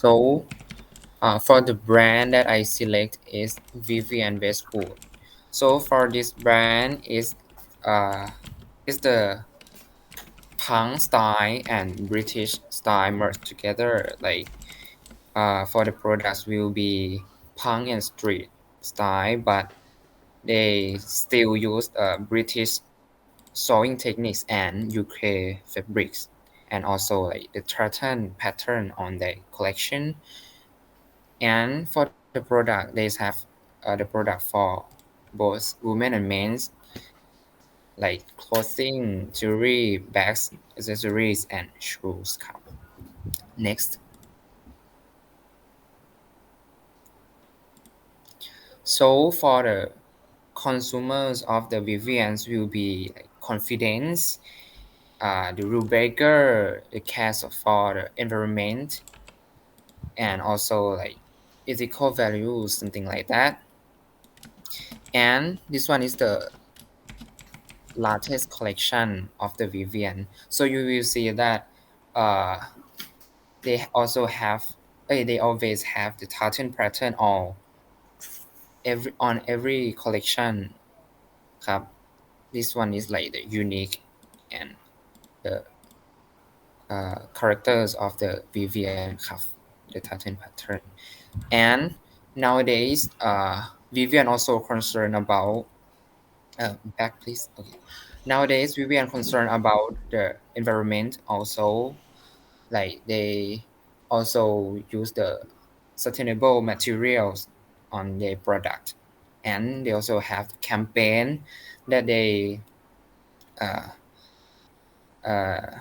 So for the brand that I select is Vivian Westwood. So for this brand uh, is the punk style and British style merged together. Like for the products will be punk and street style, but they still use British sewing techniques and UK fabrics, and also like the tartan pattern on the collection. And for the product, they have the product for both women and men's, like clothing, jewelry, bags, accessories, and shoes. Next, so for the consumers of the Vivians will be like confidence, the rule breaker, the care for the environment, and also like ethical values, something like that. And this one is the latest collection of the Vivian. So you will see that uh, they also have, they always have the tartan pattern on every collection. ครับ This one is like the unique and the characters of the Vivian ครับ the tartan pattern. And nowadays, Vivian also concerned about back please. Okay. Nowadays, Vivian concerned about the environment also. Like they also use the sustainable materials on their product, and they also have campaign that they uh, uh,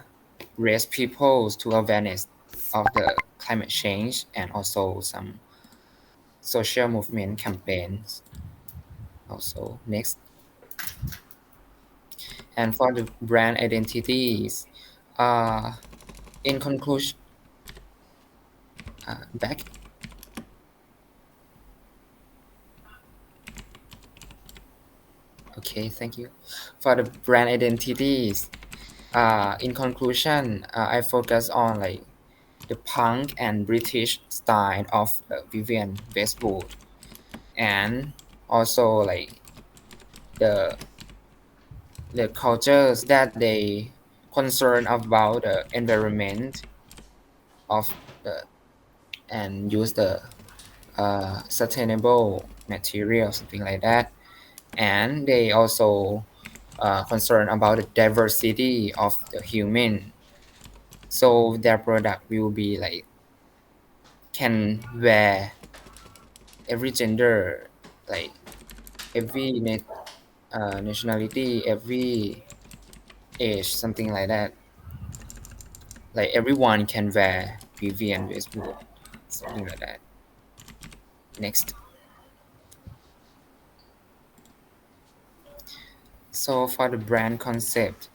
raise people to awareness of the climate change, and also some social movement campaigns. Also, next, and for the brand identities, uh, in conclusion, back. Okay, thank you. For the brand identities, in conclusion, I focus on like the punk and British style of Vivian Westwood, and also like the the cultures that they concern about the environment of the and use the sustainable material, something like that. And they also concern about the diversity of the human. So their product will be like can wear every gender, like every nationality, every age, something like that. Like everyone can wear PV and Westwood, something like that. Next. So for the brand concept,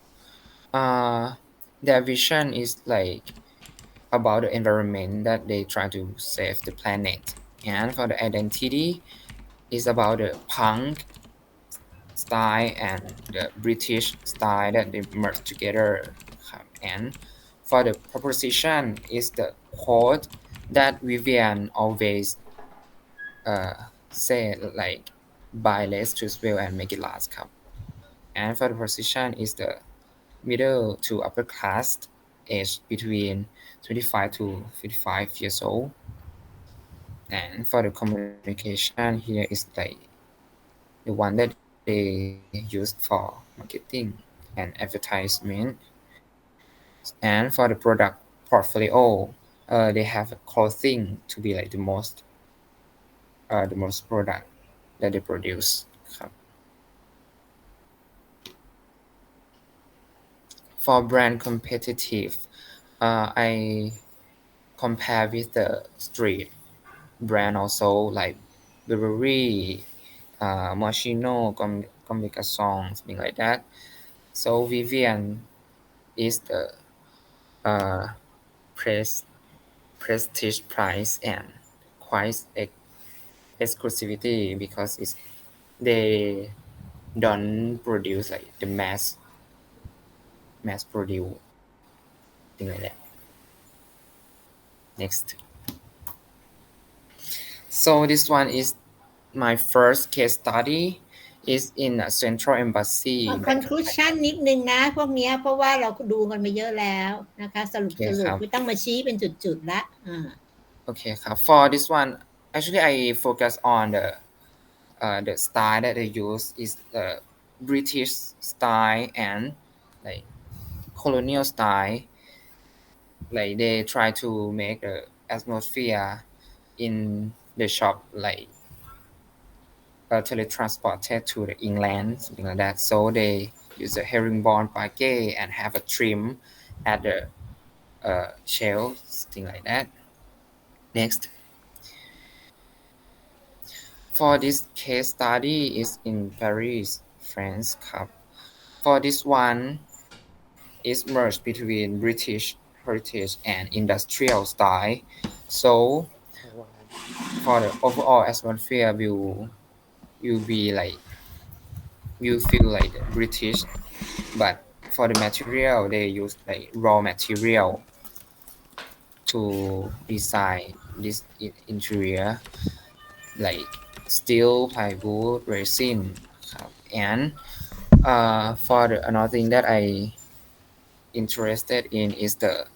uh, their vision is like about the environment that they try to save the planet. And for the identity, is about the punk style and the British style that they merge together. And for the proposition is the quote that Vivian always say like buy less, choose well, and make it last. And for the position is the middle to upper class, age between 25 to 55 years old. And for the communication here is like the one that they used for marketing and advertisement. And for the product portfolio, they have clothing to be like the most product that they produce. ครับ For brand competitive, I compare with the street brand also like Burberry, Moschino, Communication, something like that. So Vivian is the uh, pres- prestige price and quite exclusivity because they don't produce like the mass produce thing like that. Next. So this one is my first case study is in a central embassy back in conclusion Thailand. นิดนึงนะพวกนี้เพราะว่าเราดูกันมาเยอะแล้วนะคะสรุป Okay ครับ ไม่ต้องมาชี้เป็นจุดๆละ Okay ครับ for this one actually I focus on the style that they use is the British style and like colonial style. Like they try to make the atmosphere in the shop like teletransported to the England, something like that. So they use a herringbone baguette and have a trim at the shelf, thing like that. Next, for this case study is in Paris, France. For this one, is merged between British heritage and industrial style. So for the overall atmosphere, will be like you feel like the British, but for the material they use like raw material to design this interior like steel, plywood, resin. And for another thing that I interested in is the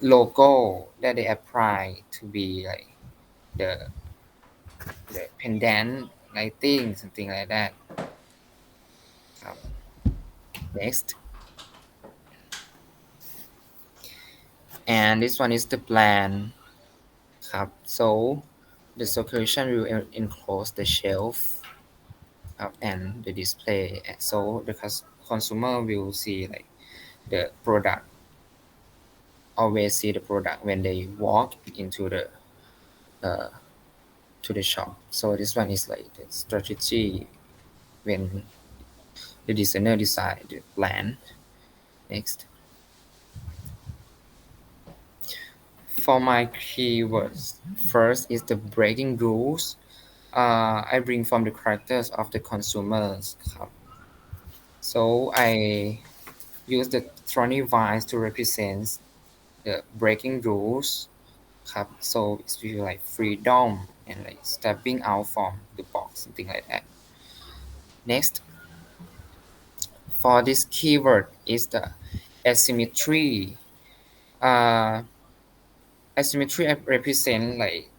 logo that they apply to be like the the pendant lighting, something like that. Next, and this one is the plan. So the solution will enclose the shelf and the display, so the consumer will see like the product, always see the product when they walk into the uh, to the shop. So this one is like the strategy when the designer decide the plan. Next, for my keywords, first is the breaking rules. I bring from the characters of the consumers. So I use the thorny vines to represent the breaking rules. So it's really like freedom and like stepping out from the box, something like that. Next, for this keyword is the asymmetry. Uh, Asymmetry represent like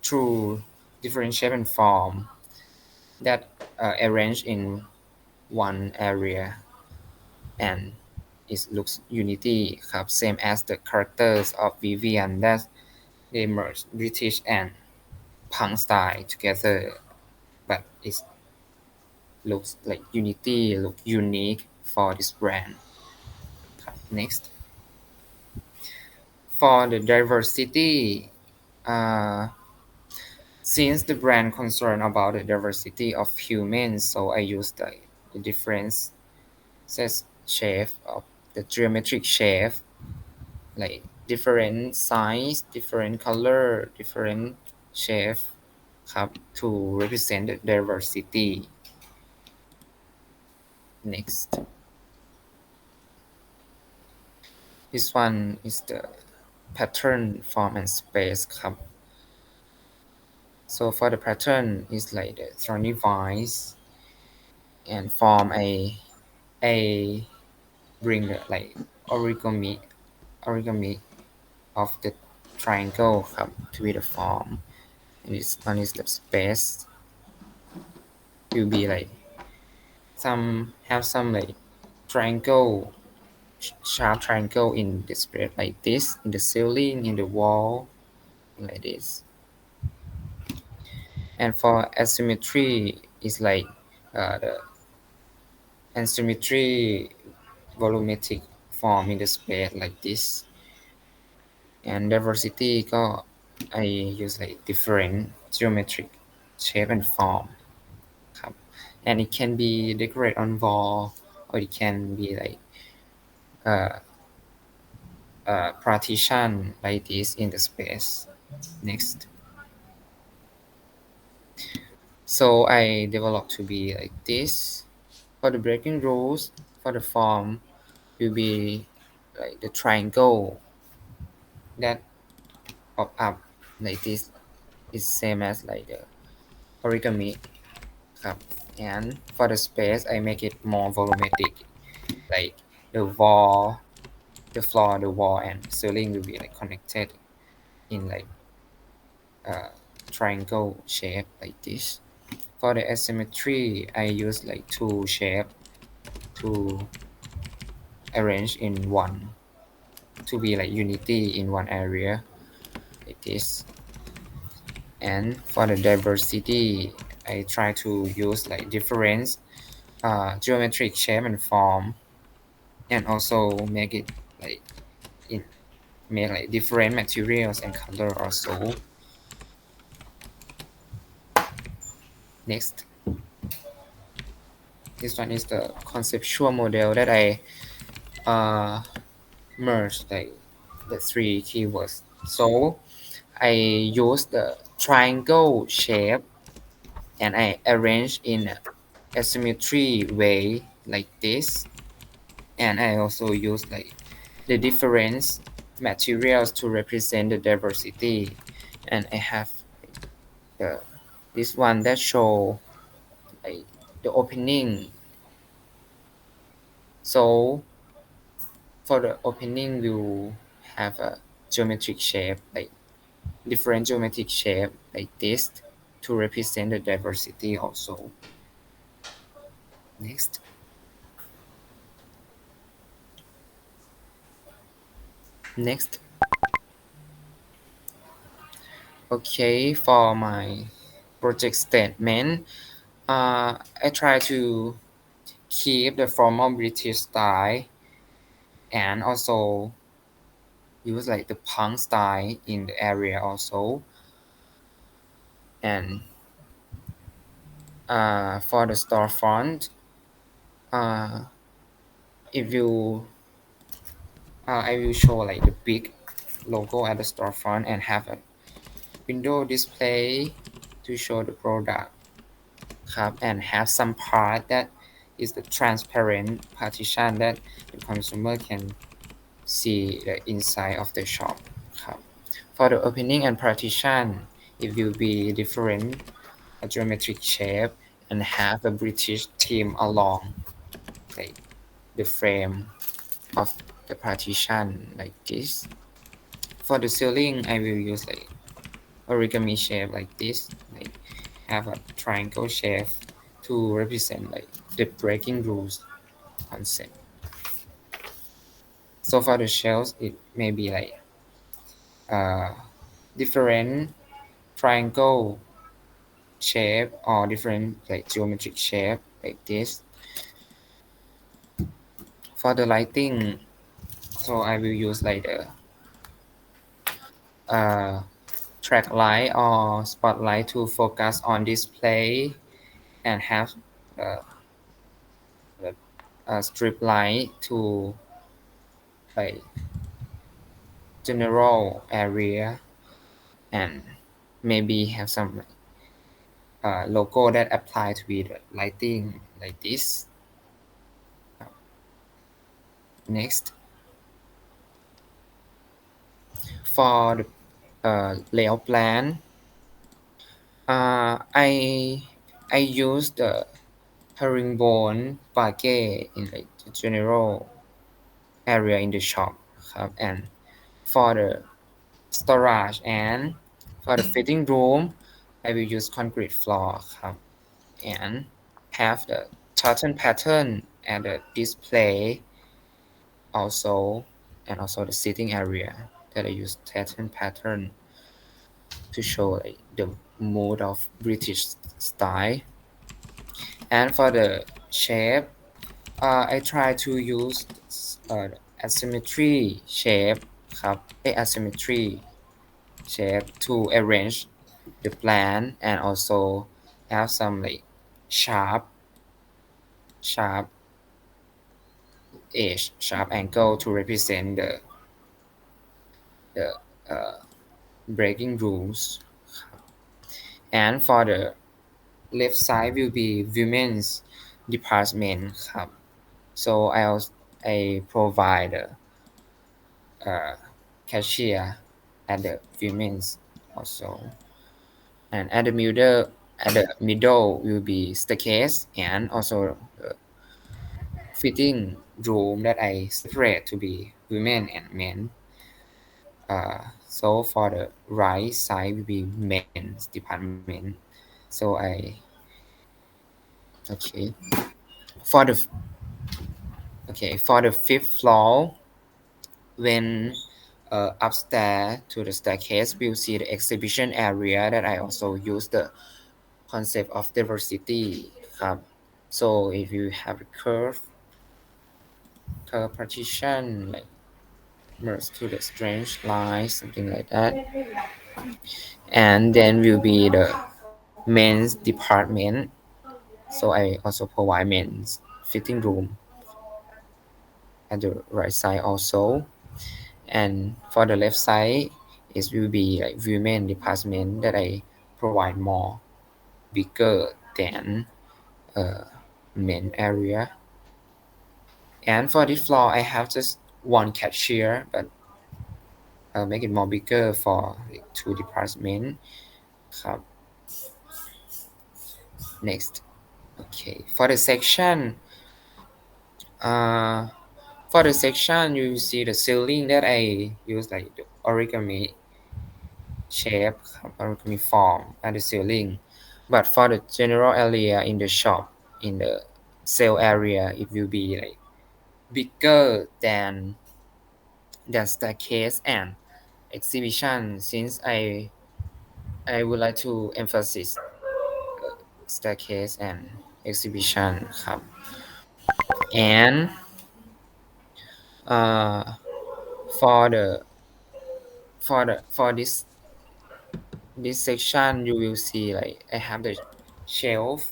through different shape and form that arranged in one area and it looks unity same as the characters of Vivian that they merge British and punk style together, but it looks like unity, look unique for this brand. Next, for the diversity, uh, since the brand concerned about the diversity of humans, so I use the difference says shape of the geometric shape, like different size, different color, different shape to represent the diversity. Next, this one is the pattern, form and space. So for the pattern is like the thorny vines and form a bring the like origami of the triangle to be the form. And this one is the space will be like some like triangle, sharp triangle in the spread like this in the ceiling, in the wall, like this. And for asymmetry is like the asymmetry volumetric form in the space like this. And diversity ก็ I use like different geometric shape and form ครับ and it can be decorated on wall or it can be like uh, partition like this in the space. Next, so I developed to be like this. For the breaking rules, for the form will be like the triangle that pop up like this is same as like the origami ครับ and for the space I make it more volumetric like the wall the floor the wall and ceiling will be like connected in like uh, triangle shape like this. For the asymmetry I use like two shape to arrange in one to be like unity in one area like this. And for the diversity I try to use like different geometric shape and form and also make it like in make like different materials and color also. Next, this one is the conceptual model that I uh, merged like the three keywords. So I use the triangle shape and I arrange in a asymmetry way like this. And I also use like the different materials to represent the diversity. And I have the this one that show like the opening. So for the opening we'll have a geometric shape like different geometric shape like this to represent the diversity also. Next, next, okay, for my project statement, I try to keep the formal British style and also use like the punk style in the area also. And for the storefront, uh, if you I will show like the big logo at the storefront and have a window display to show the product ครับ and have some part that is the transparent partition that the consumer can see the inside of the shop ครับ for the opening and partition it will be different geometric shape and have a British theme along like the frame of the partition like this. For the ceiling I will use like origami shape like this like have a triangle shape to represent like the breaking rules concept. So for the shells it may be like uh, different triangle shape or different like geometric shape like this. For the lighting so I will use like the uh, track light or spotlight to focus on display and have uh, the strip light to like general area and maybe have some logo that apply to be the lighting like this. Next, for the layout plan, I use the herringbone baguette in like the general area in the shop ครับ and for the storage and for the fitting room I will use concrete floor ครับ and have the tartan pattern and the display also and also the sitting area that I use tartan pattern to show like the mood of British style. And for the shape I try to use asymmetry shape ครับ asymmetry shape to arrange the plan and also have some like sharp sharp edge sharp angle to represent the uh, breaking rules. And for the left side will be women's department ครับ so I provide uh, cashier at the women's also. and at the middle will be staircase and also fitting room that I separate to be women and men. So for the right side will be men's department. So I okay for the fifth floor when upstairs to the staircase we'll see the exhibition area that I also use the concept of diversity ครับ so if you have a curve partition like merge to the strange lines something like that and then will be the men's department so I also provide men's fitting room at the right side also and for the left side it will be like women department that I provide more bigger than uh, men area and for this floor I have just one cashier but I'll make it more bigger for like, two department ครับ next okay uh for the section you see the ceiling that I use like the origami shape ครับ origami form at the ceiling but for the general area in the shop in the sale area it will be like bigger than staircase and exhibition since I would like to emphasize staircase and exhibition ครับ and uh for the for this section you will see like I have the shelf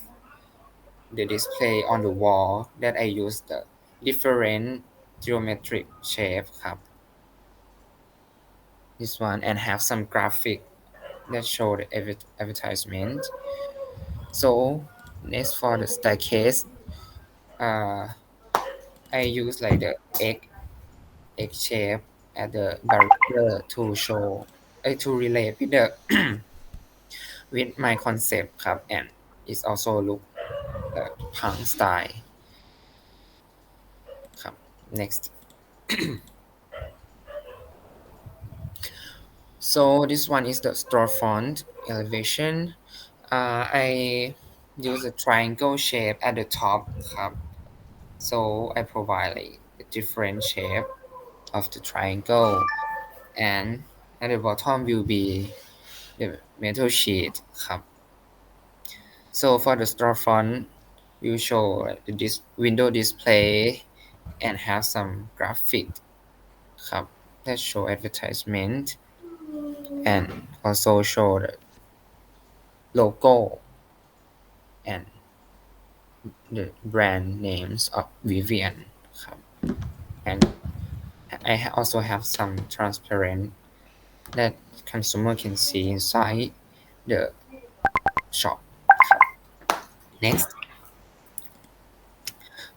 the display on the wall that I use the different geometric shape ครับ this one and have some graphic that show the advertisement so next for the staircase uh I use like the egg shape at the barrier to show to relate with the with my concept ครับ and it's also look punk style ครับ next so this one is the storefront elevation I use a triangle shape at the top ครับ so I provide like a different shape of the triangle and at the bottom will be the metal sheet ครับ so for the storefront we'll show this window display and have some graphic ครับ that show advertisement and also show the logo and the brand names of Vivian ครับ and I also have some transparent that consumer can see inside the shop ครับ next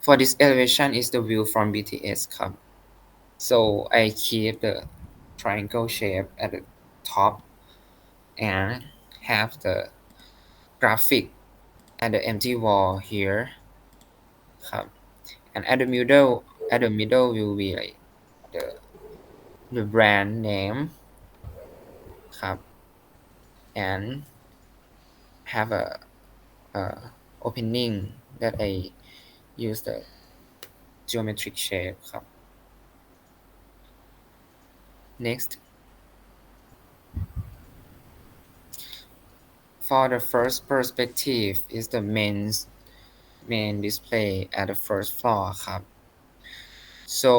for this elevation is the view from BTS ครับ so I keep the triangle shape at the top and have the graphic at the empty wall here ครับ and at the middle will be like the the brand name ครับ and have a opening that I use the geometric shape ครับ next for the first perspective is the main display at the first floor ครับ so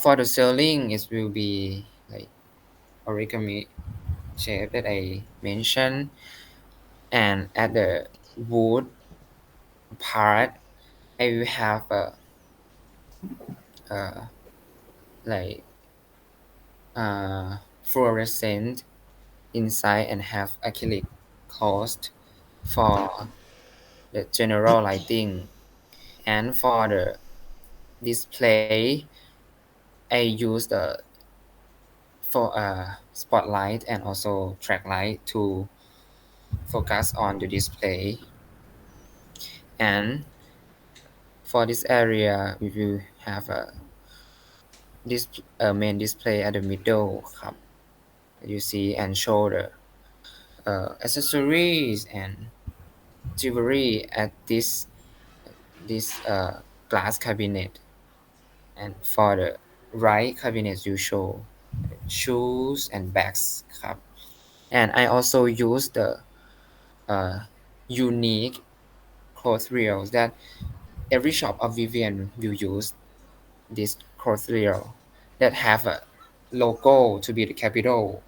for the ceiling it will be like origami shape that I mentioned and at the wood part I will have a like fluorescent inside and have acrylic closed for the general lighting and for the display I use the for spotlight and also track light to focus on the display. And for this area we will have a main display at the middle ครับ you see and show the accessories and jewelry at this glass cabinet. And for the right cabinet you show shoes and bags ครับ and I also use the uh, unique cloth reels that every shop of Vivian will use this cloth reel that have a logo to be the capital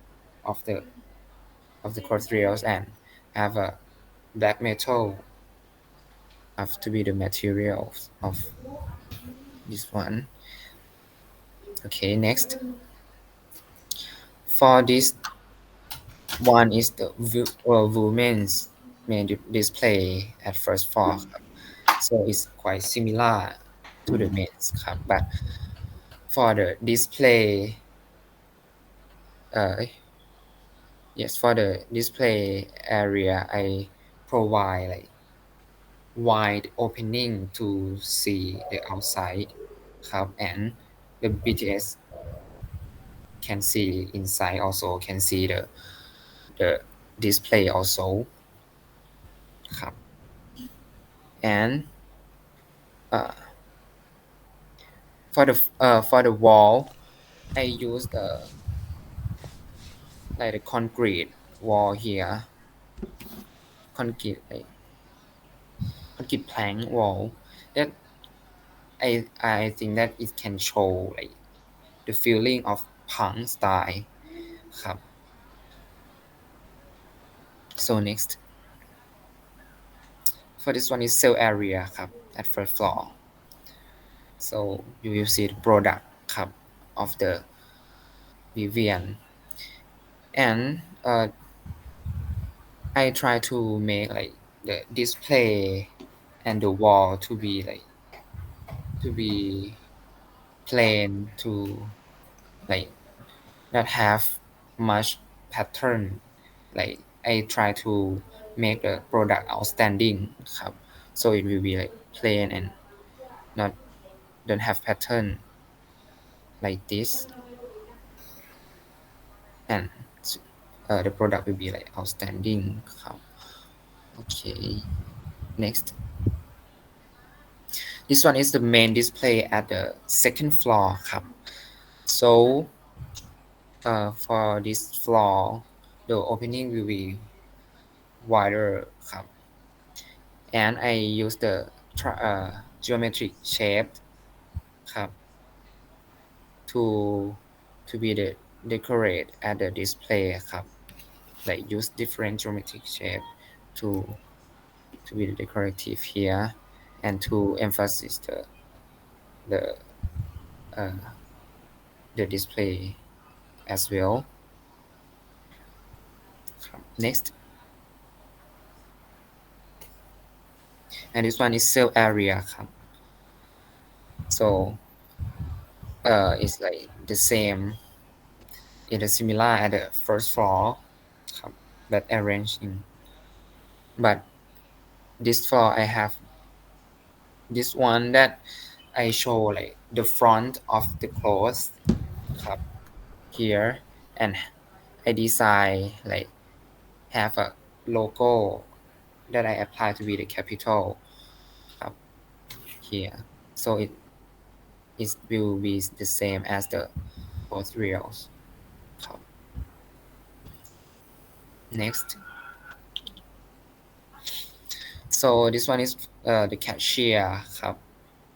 of the cloth reels and have a black metal have to be the materials of this one. Okay, next for this one is the women's main display at first floor ครับ so it's quite similar to the men's ครับ but for the display uh yes for the display area I provide like wide opening to see the outside ครับ and the BTS can see inside also can see the display also ครับ and uh, for the wall I use the like the concrete wall here concrete like concrete plank wall that I think that it can show like the feeling of punk style ครับ so next for this one is sale area ครับ at first floor so you will see the product ครับ of the Vivian and I try to make like the display and the wall to be plain to like not have much pattern like I try to make the product outstanding ครับ so it will be like plain and not don't have pattern like this and the product will be like outstanding ครับ okay next this one is the main display at the second floor ครับ so for this floor the opening will be wider ครับ and I use the geometric shape ครับ to be the decorate at the display ครับ like use different geometric shape to be the decorative here and to emphasize the uh, the display as well ครับ next and this one is sale area ครับ so it's like the same in a similar at the first floor ครับ but arranged in but this floor I have this one that I show like the front of the clothes ครับ here and I design like have a logo that I apply to be the capital ครับ here so it will be the same as the both reels ครับ next so this one is the cashier ครับ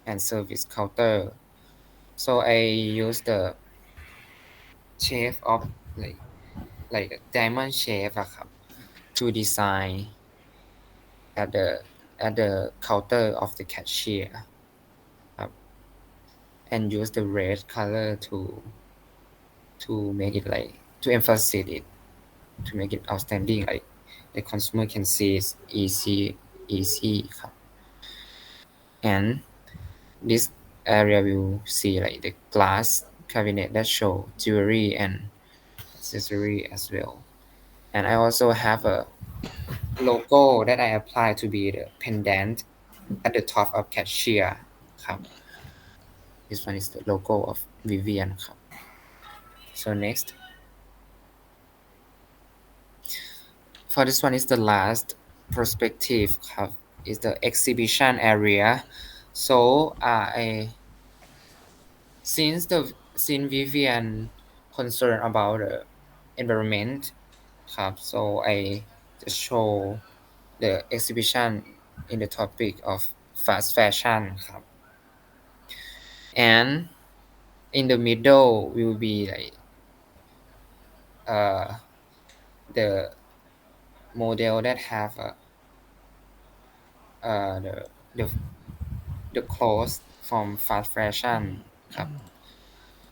and service counter so I use the shape of like a diamond shape อะครับ to design at the counter of the cashier ครับ and use the red color to make it like to emphasize it to make it outstanding like the consumer can see it's easy ครับ and this area will see like the glass cabinet that show jewelry and accessory as well. And I also have a logo that I apply to be the pendant at the top of cashier ครับ This one is the logo of Vivian ครับ So next for this one is the last perspective ครับ is the exhibition area. So I since Vivian concerned about the environment ครับ so I just show the exhibition in the topic of fast fashion ครับ and in the middle will be like uh the model that have the the the clothes from fast fashion ครับ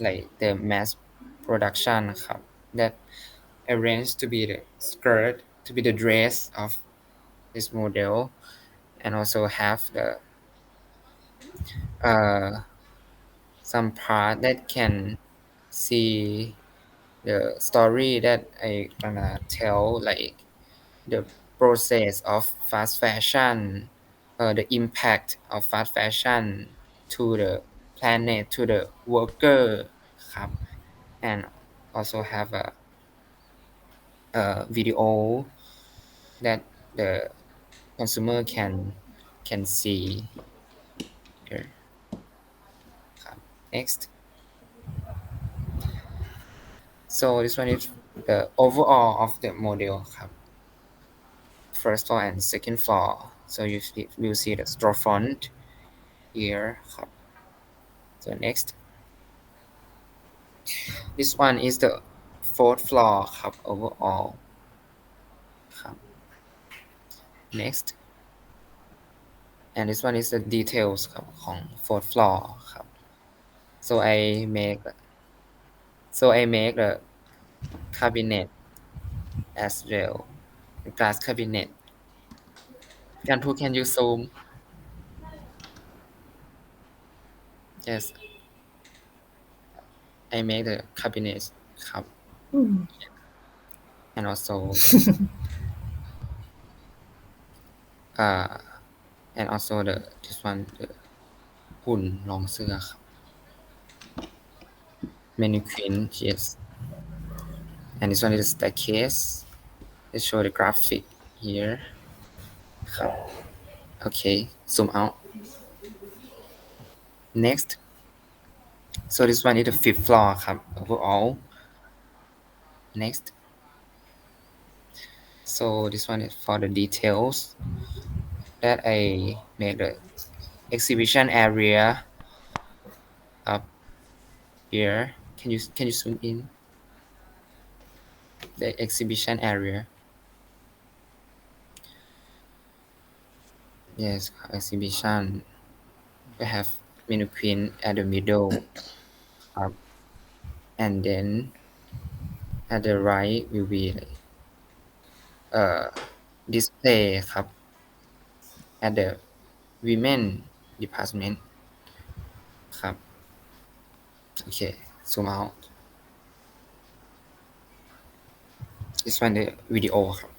like the mass production ครับ that arranged to be the skirt to be the dress of this model and also have the uh some part that can see the story that I gonna tell like the process of fast fashion the impact of fast fashion to the planet to the worker ครับ and also have a video that the consumer can see here ครับ next so this one is the overall of the model ครับ first floor and second floor so you see the storefront here ครับ so next this one is the fourth floor ครับ overall ครับ next and this one is the details ครับของ fourth floor ครับ so I make the cabinet as well the glass cabinet can you zoom yes I make the cabinet ครับ อืม and also the uh and also the this one the หุ่นรองเสื้อครับ mannequin yes and this one is the staircase let's show the graphic here ครับ okay zoom out next so this one is the fifth floor ครับ overall next so this one is for the details that I made the exhibition area up here can you zoom in the exhibition area yes exhibition we have mannequin at the middle up and then at the right will be like, uh display ครับ at the women department ครับ okay zoom out this one the video ครับ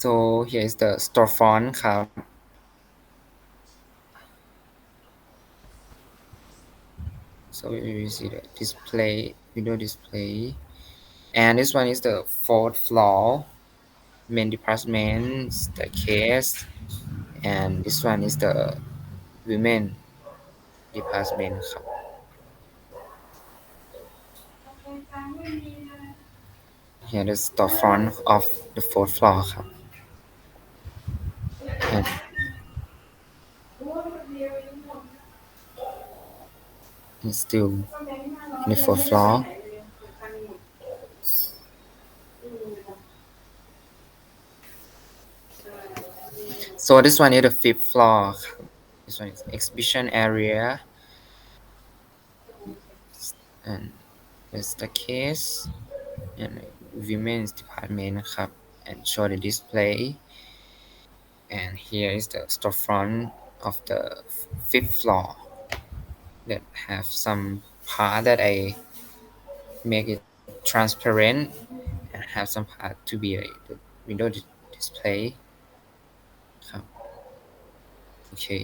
so here is the storefront ครับ so you see the display window display and this one is the fourth floor main department staircase and this one is the women department ครับ here is the front of the fourth floor ครับ and it's still in the fourth floor so this one is the fifth floor ครับ this one is exhibition area and there's the case and women's department นะครับ and show the display and here is the storefront of the fifth floor that have some part that I make it transparent and have some part to be the window display ครับ okay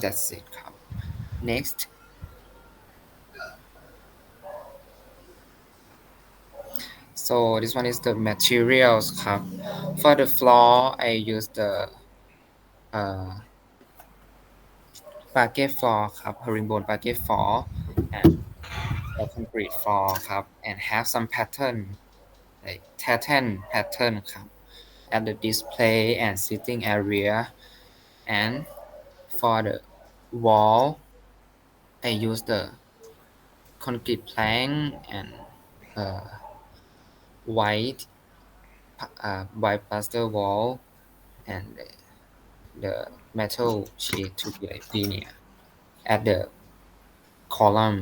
that's it ครับ next so this one is the materials ครับ for the floor I use the uh parquet floor ครับ herringbone parquet floor and a concrete floor ครับ and have some pattern like tartan pattern ครับ at the display and sitting area and for the wall I use the concrete plank and uh, white white plaster wall and the metal sheet to be like linear at the column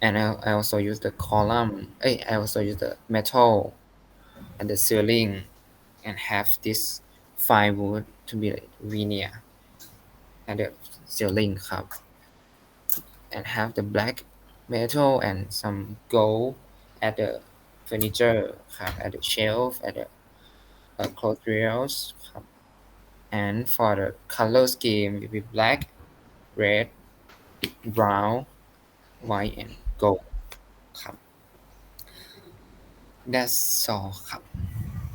and I also use the column I also use the metal at the ceiling and have this fine wood to be like linear at the ceiling ครับ and have the black metal and some gold at the furniture ครับ at the shelf at the clothes rails ครับ and for the color scheme it will be black red brown white and gold ครับ that's all ครับ